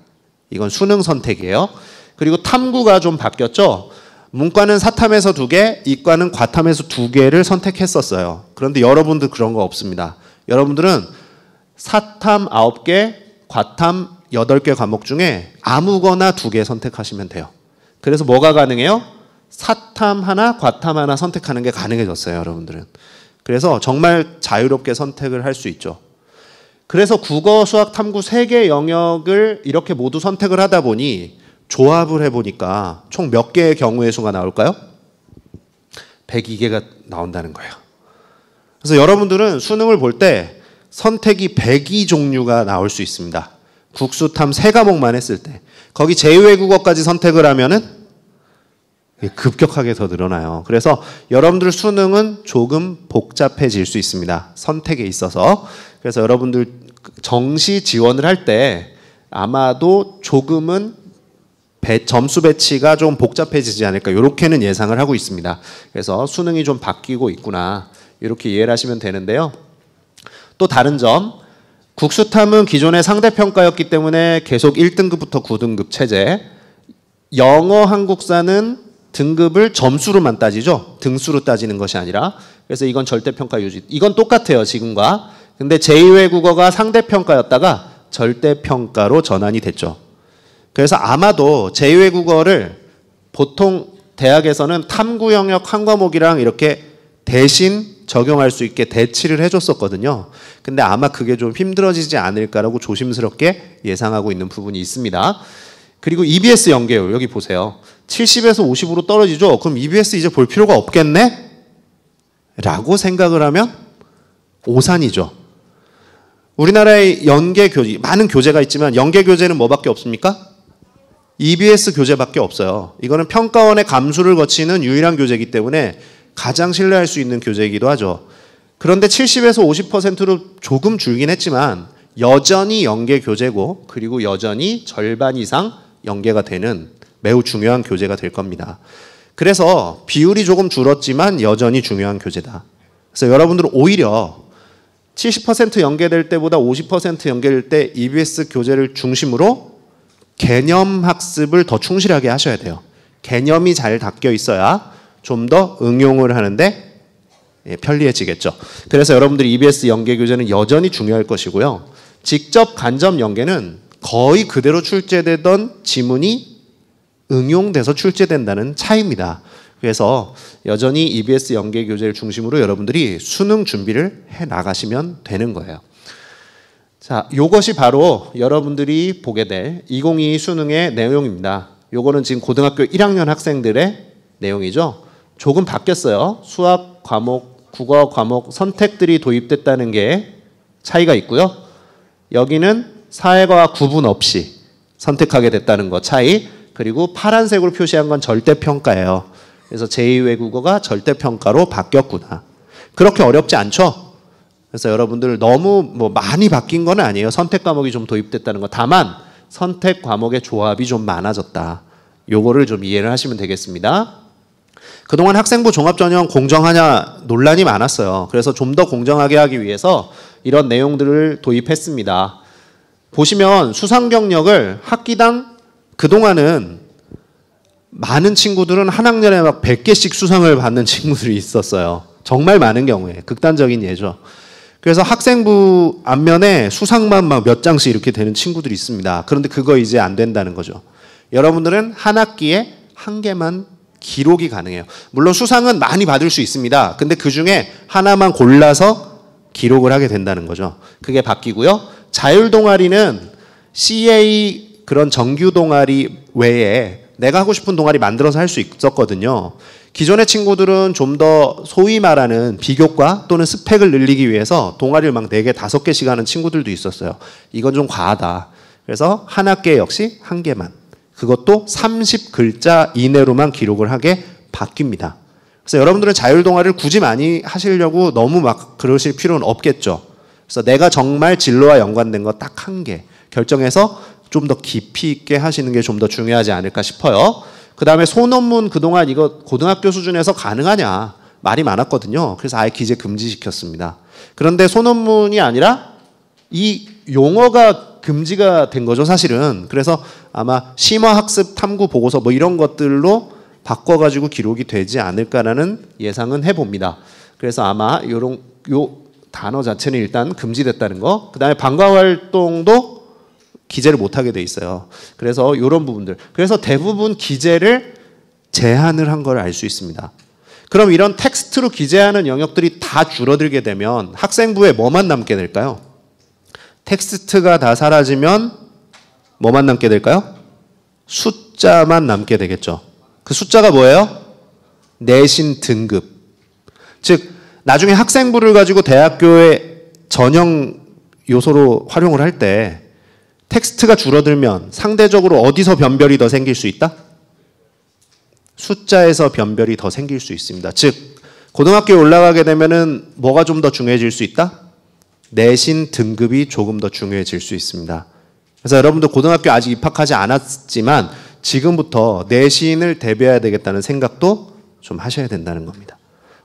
이건 수능 선택이에요. 그리고 탐구가 좀 바뀌었죠. 문과는 사탐에서 2개, 이과는 과탐에서 2개를 선택했었어요. 그런데 여러분들 그런 거 없습니다. 여러분들은 사탐 9개, 과탐 8개 과목 중에 아무거나 2개 선택하시면 돼요. 그래서 뭐가 가능해요? 사탐 하나, 과탐 하나 선택하는 게 가능해졌어요, 여러분들은. 그래서 정말 자유롭게 선택을 할 수 있죠. 그래서 국어, 수학, 탐구 3개 영역을 이렇게 모두 선택을 하다 보니 조합을 해보니까 총 몇 개의 경우의 수가 나올까요? 102개가 나온다는 거예요. 그래서 여러분들은 수능을 볼 때 선택이 102 종류가 나올 수 있습니다. 국수, 탐 3과목만 했을 때. 거기 제2외국어까지 선택을 하면은 급격하게 더 늘어나요. 그래서 여러분들 수능은 조금 복잡해질 수 있습니다. 선택에 있어서. 그래서 여러분들 정시 지원을 할 때 아마도 조금은 점수 배치가 좀 복잡해지지 않을까 이렇게는 예상을 하고 있습니다. 그래서 수능이 좀 바뀌고 있구나 이렇게 이해를 하시면 되는데요. 또 다른 점, 국수탐은 기존의 상대평가였기 때문에 계속 1등급부터 9등급 체제, 영어 한국사는 등급을 점수로만 따지죠. 등수로 따지는 것이 아니라. 그래서 이건 절대평가 유지. 이건 똑같아요, 지금과. 근데 제2외국어가 상대평가였다가 절대평가로 전환이 됐죠. 그래서 아마도 제2외국어를 보통 대학에서는 탐구 영역 한 과목이랑 이렇게 대신 적용할 수 있게 대치를 해줬었거든요. 근데 아마 그게 좀 힘들어지지 않을까라고 조심스럽게 예상하고 있는 부분이 있습니다. 그리고 EBS 연계율 여기 보세요. 70에서 50으로 떨어지죠. 그럼 EBS 이제 볼 필요가 없겠네? 라고 생각을 하면 오산이죠. 우리나라의 연계 교재, 많은 교재가 있지만 연계 교재는 뭐밖에 없습니까? EBS 교재밖에 없어요. 이거는 평가원의 감수를 거치는 유일한 교재이기 때문에 가장 신뢰할 수 있는 교재이기도 하죠. 그런데 70에서 50%로 조금 줄긴 했지만 여전히 연계 교재고 그리고 여전히 절반 이상 연계가 되는 매우 중요한 교재가 될 겁니다. 그래서 비율이 조금 줄었지만 여전히 중요한 교재다. 그래서 여러분들은 오히려 70% 연계될 때보다 50% 연계될 때 EBS 교재를 중심으로 개념 학습을 더 충실하게 하셔야 돼요. 개념이 잘 닦여 있어야 좀 더 응용을 하는데 편리해지겠죠. 그래서 여러분들이 EBS 연계 교재는 여전히 중요할 것이고요. 직접 간접 연계는 거의 그대로 출제되던 지문이 응용돼서 출제된다는 차이입니다. 그래서 여전히 EBS 연계 교재를 중심으로 여러분들이 수능 준비를 해 나가시면 되는 거예요. 자, 요것이 바로 여러분들이 보게 될 2022 수능의 내용입니다. 요거는 지금 고등학교 1학년 학생들의 내용이죠. 조금 바뀌었어요. 수학 과목, 국어 과목 선택들이 도입됐다는 게 차이가 있고요. 여기는 사회과학 구분 없이 선택하게 됐다는 거 차이. 그리고 파란색으로 표시한 건 절대평가예요. 그래서 제2외국어가 절대평가로 바뀌었구나. 그렇게 어렵지 않죠? 그래서 여러분들 너무 많이 바뀐 건 아니에요. 선택 과목이 좀 도입됐다는 거. 다만 선택 과목의 조합이 좀 많아졌다. 요거를 좀 이해를 하시면 되겠습니다. 그동안 학생부 종합전형 공정하냐 논란이 많았어요. 그래서 좀 더 공정하게 하기 위해서 이런 내용들을 도입했습니다. 보시면 수상 경력을 학기당 그동안은 많은 친구들은 한 학년에 막 100개씩 수상을 받는 친구들이 있었어요. 정말 많은 경우에 극단적인 예죠. 그래서 학생부 앞면에 수상만 막 몇 장씩 이렇게 되는 친구들이 있습니다. 그런데 그거 이제 안 된다는 거죠. 여러분들은 한 학기에 한 개만 기록이 가능해요. 물론 수상은 많이 받을 수 있습니다. 근데 그 중에 하나만 골라서 기록을 하게 된다는 거죠. 그게 바뀌고요. 자율 동아리는 CA 그런 정규 동아리 외에 내가 하고 싶은 동아리 만들어서 할 수 있었거든요. 기존의 친구들은 좀 더 소위 말하는 비교과 또는 스펙을 늘리기 위해서 동아리를 막 4개, 5개씩 하는 친구들도 있었어요. 이건 좀 과하다. 그래서 한 학기에 역시 한 개만. 그것도 30글자 이내로만 기록을 하게 바뀝니다. 그래서 여러분들은 자율 동아리를 굳이 많이 하시려고 너무 막 그러실 필요는 없겠죠. 그래서 내가 정말 진로와 연관된 거 딱 한 개 결정해서 좀 더 깊이 있게 하시는 게 좀 더 중요하지 않을까 싶어요. 그 다음에 소논문 그동안 이거 고등학교 수준에서 가능하냐 말이 많았거든요. 그래서 아예 기재 금지시켰습니다. 그런데 소논문이 아니라 이 용어가 금지가 된 거죠, 사실은. 그래서 아마 심화학습 탐구 보고서 뭐 이런 것들로 바꿔가지고 기록이 되지 않을까라는 예상은 해봅니다. 그래서 아마 요 단어 자체는 일단 금지됐다는 거. 그 다음에 방과활동도 기재를 못하게 돼 있어요. 그래서 이런 부분들. 그래서 대부분 기재를 제한을 한 걸 알 수 있습니다. 그럼 이런 텍스트로 기재하는 영역들이 다 줄어들게 되면 학생부에 뭐만 남게 될까요? 텍스트가 다 사라지면 뭐만 남게 될까요? 숫자만 남게 되겠죠. 그 숫자가 뭐예요? 내신 등급. 즉 나중에 학생부를 가지고 대학교의 전형 요소로 활용을 할 때 텍스트가 줄어들면 상대적으로 어디서 변별이 더 생길 수 있다? 숫자에서 변별이 더 생길 수 있습니다. 즉 고등학교에 올라가게 되면은 뭐가 좀 더 중요해질 수 있다? 내신 등급이 조금 더 중요해질 수 있습니다. 그래서 여러분들 고등학교 아직 입학하지 않았지만 지금부터 내신을 대비해야 되겠다는 생각도 좀 하셔야 된다는 겁니다.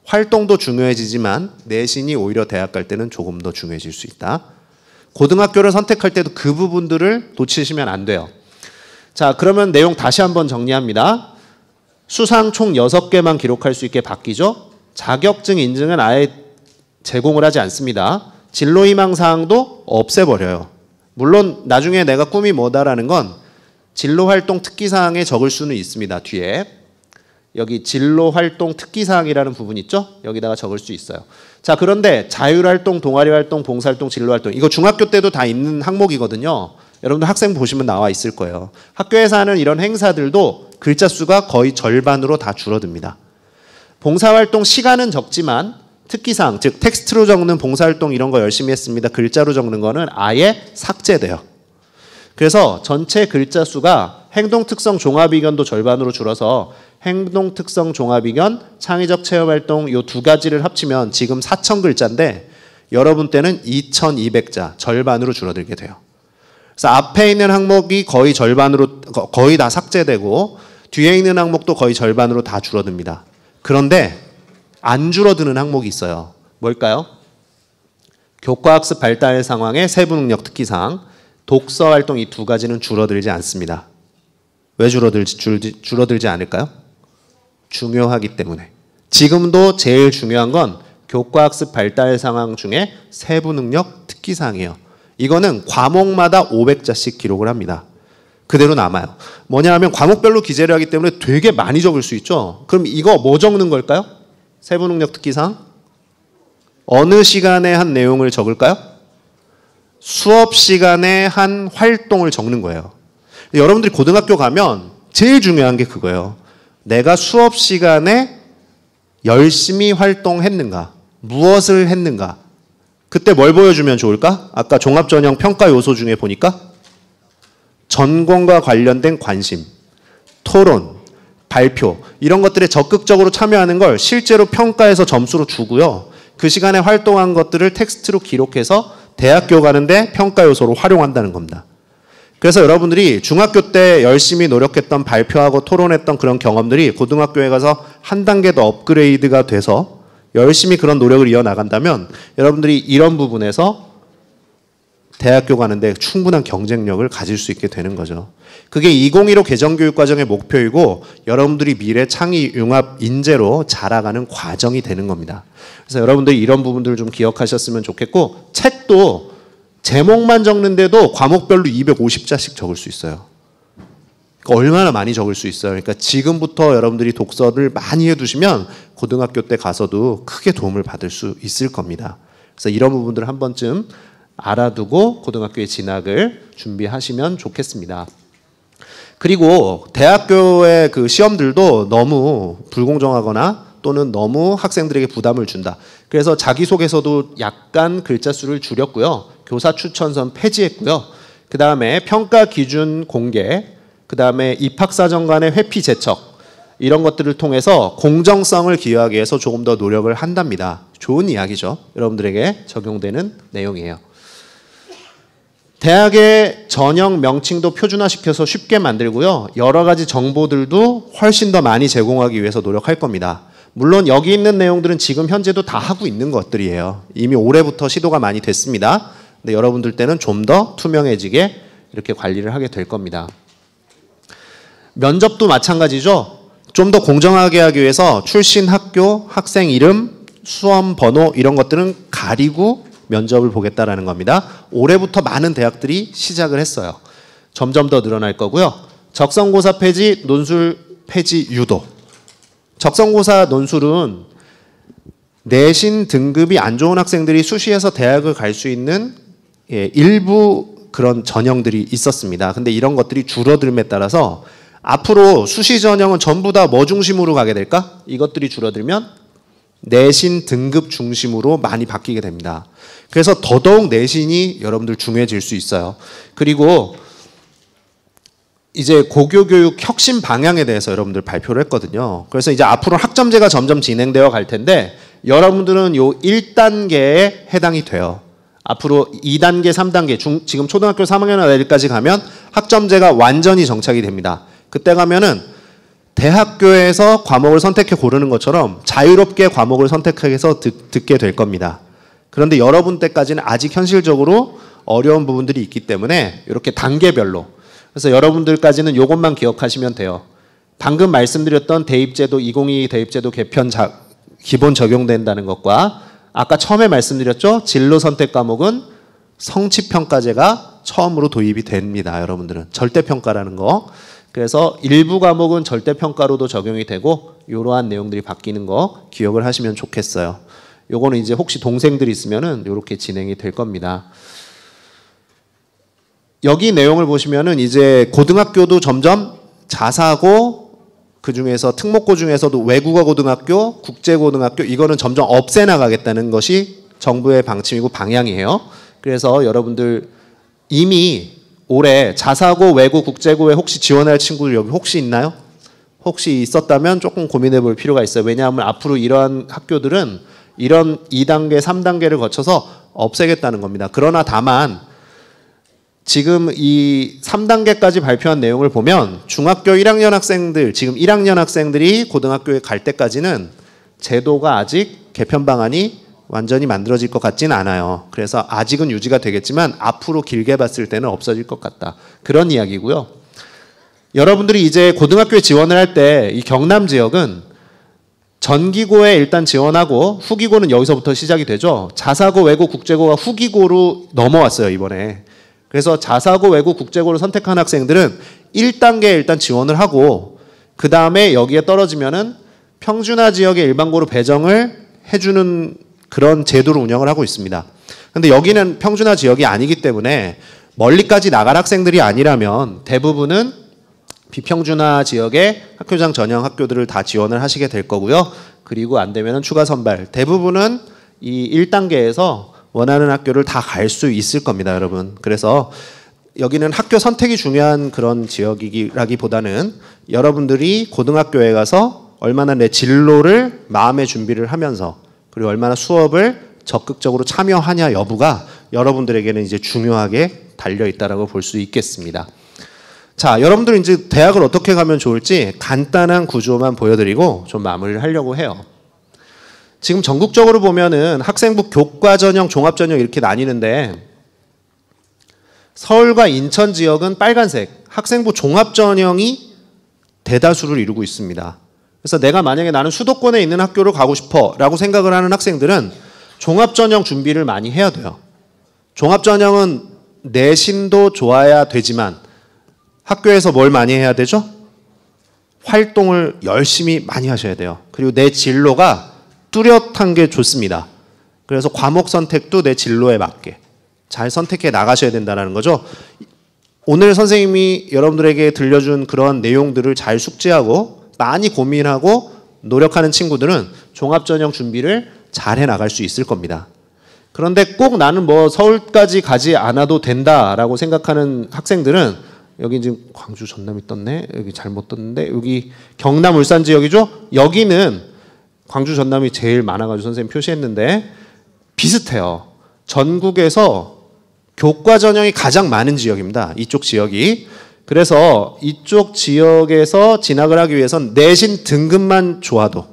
활동도 중요해지지만 내신이 오히려 대학 갈 때는 조금 더 중요해질 수 있다. 고등학교를 선택할 때도 그 부분들을 놓치시면 안 돼요. 자, 그러면 내용 다시 한번 정리합니다. 수상 총 6개만 기록할 수 있게 바뀌죠. 자격증 인증은 아예 제공을 하지 않습니다. 진로희망사항도 없애버려요. 물론 나중에 내가 꿈이 뭐다라는 건 진로활동 특기사항에 적을 수는 있습니다. 뒤에 여기 진로활동 특기사항이라는 부분 있죠? 여기다가 적을 수 있어요. 자, 그런데 자율활동, 동아리활동, 봉사활동, 진로활동 이거 중학교 때도 다 있는 항목이거든요. 여러분들 학생 보시면 나와 있을 거예요. 학교에서 하는 이런 행사들도 글자 수가 거의 절반으로 다 줄어듭니다. 봉사활동 시간은 적지만 특기사항, 즉 텍스트로 적는 봉사활동 이런 거 열심히 했습니다. 글자로 적는 거는 아예 삭제돼요. 그래서 전체 글자 수가 행동특성 종합이견도 절반으로 줄어서 행동특성 종합이견, 창의적 체험활동 이 2가지를 합치면 지금 4,000글자인데 여러분 때는 2,200자, 절반으로 줄어들게 돼요. 그래서 앞에 있는 항목이 거의 절반으로 거의 다 삭제되고 뒤에 있는 항목도 거의 절반으로 다 줄어듭니다. 그런데 안 줄어드는 항목이 있어요. 뭘까요? 교과학습 발달 상황의 세부 능력 특기사항, 독서 활동 이 2가지는 줄어들지 않습니다. 왜 줄어들지 않을까요? 중요하기 때문에. 지금도 제일 중요한 건 교과학습 발달 상황 중에 세부 능력 특기사항이에요. 이거는 과목마다 500자씩 기록을 합니다. 그대로 남아요. 뭐냐 하면 과목별로 기재를 하기 때문에 되게 많이 적을 수 있죠. 그럼 이거 뭐 적는 걸까요? 세부 능력 특기사항? 어느 시간에 한 내용을 적을까요? 수업 시간에 한 활동을 적는 거예요. 여러분들이 고등학교 가면 제일 중요한 게 그거예요. 내가 수업 시간에 열심히 활동했는가? 무엇을 했는가? 그때 뭘 보여주면 좋을까? 아까 종합전형 평가 요소 중에 보니까 전공과 관련된 관심, 토론, 발표 이런 것들에 적극적으로 참여하는 걸 실제로 평가해서 점수로 주고요. 그 시간에 활동한 것들을 텍스트로 기록해서 대학교 가는데 평가 요소로 활용한다는 겁니다. 그래서 여러분들이 중학교 때 열심히 노력했던 발표하고 토론했던 그런 경험들이 고등학교에 가서 한 단계 더 업그레이드가 돼서 열심히 그런 노력을 이어나간다면 여러분들이 이런 부분에서 대학교 가는데 충분한 경쟁력을 가질 수 있게 되는 거죠. 그게 2015 개정교육과정의 목표이고 여러분들이 미래 창의 융합 인재로 자라가는 과정이 되는 겁니다. 그래서 여러분들이 이런 부분들을 좀 기억하셨으면 좋겠고 책도 제목만 적는데도 과목별로 250자씩 적을 수 있어요. 그러니까 얼마나 많이 적을 수 있어요. 그러니까 지금부터 여러분들이 독서를 많이 해두시면 고등학교 때 가서도 크게 도움을 받을 수 있을 겁니다. 그래서 이런 부분들을 한 번쯤 알아두고 고등학교에 진학을 준비하시면 좋겠습니다. 그리고 대학교의 그 시험들도 너무 불공정하거나 또는 너무 학생들에게 부담을 준다. 그래서 자기소개서도 약간 글자 수를 줄였고요. 교사 추천선 폐지했고요. 그 다음에 평가 기준 공개, 그 다음에 입학사정 간의 회피 제척, 이런 것들을 통해서 공정성을 기하기 위해서 조금 더 노력을 한답니다. 좋은 이야기죠. 여러분들에게 적용되는 내용이에요. 대학의 전형 명칭도 표준화시켜서 쉽게 만들고요. 여러 가지 정보들도 훨씬 더 많이 제공하기 위해서 노력할 겁니다. 물론 여기 있는 내용들은 지금 현재도 다 하고 있는 것들이에요. 이미 올해부터 시도가 많이 됐습니다. 근데 여러분들 때는 좀 더 투명해지게 이렇게 관리를 하게 될 겁니다. 면접도 마찬가지죠. 좀 더 공정하게 하기 위해서 출신 학교, 학생 이름, 수험 번호 이런 것들은 가리고 면접을 보겠다라는 겁니다. 올해부터 많은 대학들이 시작을 했어요. 점점 더 늘어날 거고요. 적성고사 폐지, 논술 폐지 유도. 적성고사 논술은 내신 등급이 안 좋은 학생들이 수시에서 대학을 갈 수 있는 일부 그런 전형들이 있었습니다. 근데 이런 것들이 줄어들음에 따라서 앞으로 수시 전형은 전부 다 뭐 중심으로 가게 될까? 이것들이 줄어들면 내신 등급 중심으로 많이 바뀌게 됩니다. 그래서 더더욱 내신이 여러분들 중요해질 수 있어요. 그리고 이제 고교교육 혁신 방향에 대해서 여러분들 발표를 했거든요. 그래서 이제 앞으로 학점제가 점점 진행되어 갈 텐데 여러분들은 요 1단계에 해당이 돼요. 앞으로 2단계, 3단계, 지금 초등학교 3학년 아이들까지 가면 학점제가 완전히 정착이 됩니다. 그때 가면은 대학교에서 과목을 선택해 고르는 것처럼 자유롭게 과목을 선택해서 듣게 될 겁니다. 그런데 여러분 때까지는 아직 현실적으로 어려운 부분들이 있기 때문에 이렇게 단계별로, 그래서 여러분들까지는 이것만 기억하시면 돼요. 방금 말씀드렸던 대입제도 2022 대입제도 개편 기본 적용된다는 것과 아까 처음에 말씀드렸죠. 진로 선택 과목은 성취평가제가 처음으로 도입이 됩니다. 여러분들은 절대평가라는 거. 그래서 일부 과목은 절대평가로도 적용이 되고 이러한 내용들이 바뀌는 거 기억을 하시면 좋겠어요. 요거는 이제 혹시 동생들이 있으면은 이렇게 진행이 될 겁니다. 여기 내용을 보시면은 이제 고등학교도 점점 자사고, 그 중에서 특목고 중에서도 외국어 고등학교, 국제고등학교 이거는 점점 없애나가겠다는 것이 정부의 방침이고 방향이에요. 그래서 여러분들 이미 올해 자사고, 외고, 국제고에 혹시 지원할 친구들 여기 혹시 있나요? 혹시 있었다면 조금 고민해 볼 필요가 있어요. 왜냐하면 앞으로 이러한 학교들은 이런 2단계, 3단계를 거쳐서 없애겠다는 겁니다. 그러나 다만 지금 이 3단계까지 발표한 내용을 보면 중학교 1학년 학생들, 지금 1학년 학생들이 고등학교에 갈 때까지는 제도가 아직 개편 방안이 완전히 만들어질 것 같지는 않아요. 그래서 아직은 유지가 되겠지만 앞으로 길게 봤을 때는 없어질 것 같다. 그런 이야기고요. 여러분들이 이제 고등학교에 지원을 할 때 이 경남 지역은 전기고에 일단 지원하고 후기고는 여기서부터 시작이 되죠. 자사고, 외고, 국제고가 후기고로 넘어왔어요, 이번에. 그래서 자사고, 외고, 국제고를 선택한 학생들은 1단계에 일단 지원을 하고 그 다음에 여기에 떨어지면은 평준화 지역의 일반고로 배정을 해주는 그런 제도를 운영을 하고 있습니다. 근데 여기는 평준화 지역이 아니기 때문에 멀리까지 나갈 학생들이 아니라면 대부분은 비평준화 지역의 학교장 전형 학교들을 다 지원을 하시게 될 거고요. 그리고 안 되면 추가 선발. 대부분은 이 1단계에서 원하는 학교를 다 갈 수 있을 겁니다, 여러분. 그래서 여기는 학교 선택이 중요한 그런 지역이라기보다는 여러분들이 고등학교에 가서 얼마나 내 진로를 마음의 준비를 하면서 그리고 얼마나 수업을 적극적으로 참여하냐 여부가 여러분들에게는 이제 중요하게 달려 있다라고 볼 수 있겠습니다. 자, 여러분들 이제 대학을 어떻게 가면 좋을지 간단한 구조만 보여드리고 좀 마무리를 하려고 해요. 지금 전국적으로 보면은 학생부 교과 전형, 종합 전형 이렇게 나뉘는데 서울과 인천 지역은 빨간색, 학생부 종합 전형이 대다수를 이루고 있습니다. 그래서 내가 만약에 나는 수도권에 있는 학교를 가고 싶어 라고 생각을 하는 학생들은 종합전형 준비를 많이 해야 돼요. 종합전형은 내신도 좋아야 되지만 학교에서 뭘 많이 해야 되죠? 활동을 열심히 많이 하셔야 돼요. 그리고 내 진로가 뚜렷한 게 좋습니다. 그래서 과목 선택도 내 진로에 맞게 잘 선택해 나가셔야 된다는 거죠. 오늘 선생님이 여러분들에게 들려준 그런 내용들을 잘 숙지하고 많이 고민하고 노력하는 친구들은 종합전형 준비를 잘 해 나갈 수 있을 겁니다. 그런데 꼭 나는 뭐 서울까지 가지 않아도 된다라고 생각하는 학생들은 여기 지금 광주 전남이 떴네. 여기 잘못 떴는데 여기 경남 울산 지역이죠. 여기는 광주 전남이 제일 많아가지고 선생님 표시했는데 비슷해요. 전국에서 교과 전형이 가장 많은 지역입니다. 이쪽 지역이. 그래서 이쪽 지역에서 진학을 하기 위해선 내신 등급만 좋아도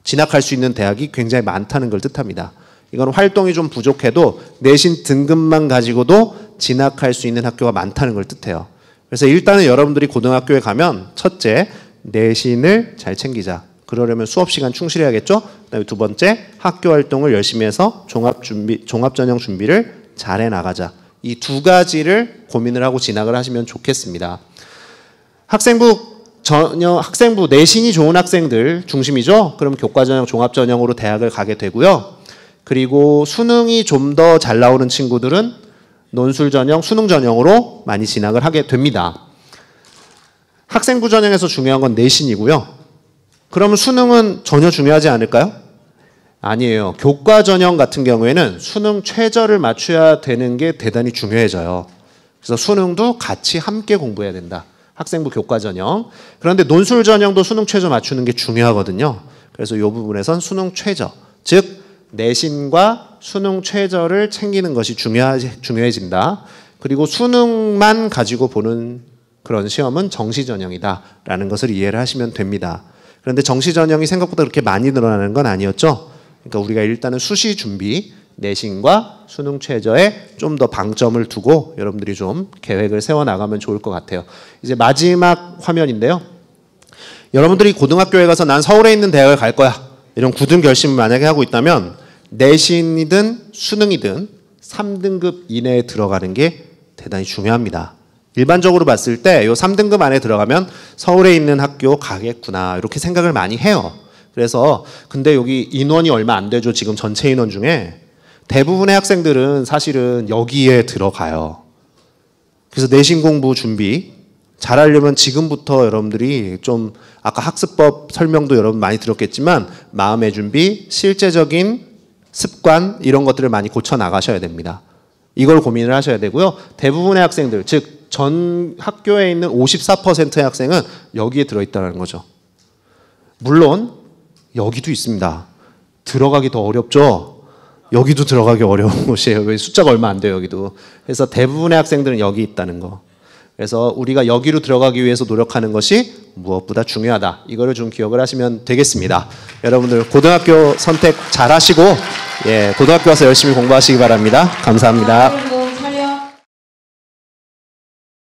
진학할 수 있는 대학이 굉장히 많다는 걸 뜻합니다. 이건 활동이 좀 부족해도 내신 등급만 가지고도 진학할 수 있는 학교가 많다는 걸 뜻해요. 그래서 일단은 여러분들이 고등학교에 가면 첫째, 내신을 잘 챙기자. 그러려면 수업 시간 충실해야겠죠? 그다음에 두 번째, 학교 활동을 열심히 해서 종합전형 준비를 잘 해 나가자. 이 두 가지를 고민을 하고 진학을 하시면 좋겠습니다. 학생부 내신이 좋은 학생들 중심이죠. 그럼 교과전형, 종합전형으로 대학을 가게 되고요. 그리고 수능이 좀 더 잘 나오는 친구들은 논술전형, 수능전형으로 많이 진학을 하게 됩니다. 학생부 전형에서 중요한 건 내신이고요. 그러면 수능은 전혀 중요하지 않을까요? 아니에요. 교과 전형 같은 경우에는 수능 최저를 맞춰야 되는 게 대단히 중요해져요. 그래서 수능도 같이 함께 공부해야 된다. 학생부 교과 전형. 그런데 논술 전형도 수능 최저 맞추는 게 중요하거든요. 그래서 이 부분에선 수능 최저, 즉 내신과 수능 최저를 챙기는 것이 중요해진다. 그리고 수능만 가지고 보는 그런 시험은 정시 전형이다라는 것을 이해를 하시면 됩니다. 그런데 정시 전형이 생각보다 그렇게 많이 늘어나는 건 아니었죠. 그러니까 우리가 일단은 수시 준비, 내신과 수능 최저에 좀 더 방점을 두고 여러분들이 좀 계획을 세워나가면 좋을 것 같아요. 이제 마지막 화면인데요. 여러분들이 고등학교에 가서 난 서울에 있는 대학을 갈 거야. 이런 굳은 결심을 만약에 하고 있다면 내신이든 수능이든 3등급 이내에 들어가는 게 대단히 중요합니다. 일반적으로 봤을 때 이 3등급 안에 들어가면 서울에 있는 학교 가겠구나 이렇게 생각을 많이 해요. 그래서 근데 여기 인원이 얼마 안 되죠. 지금 전체 인원 중에 대부분의 학생들은 사실은 여기에 들어가요. 그래서 내신 공부 준비 잘하려면 지금부터 여러분들이 좀 아까 학습법 설명도 여러분 많이 들었겠지만 마음의 준비, 실제적인 습관 이런 것들을 많이 고쳐 나가셔야 됩니다. 이걸 고민을 하셔야 되고요. 대부분의 학생들, 즉 전 학교에 있는 54%의 학생은 여기에 들어있다는 거죠. 물론 여기도 있습니다. 들어가기 더 어렵죠. 여기도 들어가기 어려운 곳이에요. 왜 숫자가 얼마 안 돼요, 여기도. 그래서 대부분의 학생들은 여기 있다는 거. 그래서 우리가 여기로 들어가기 위해서 노력하는 것이 무엇보다 중요하다. 이거를 좀 기억을 하시면 되겠습니다. 여러분들 고등학교 선택 잘 하시고 고등학교 와서 열심히 공부하시기 바랍니다. 감사합니다.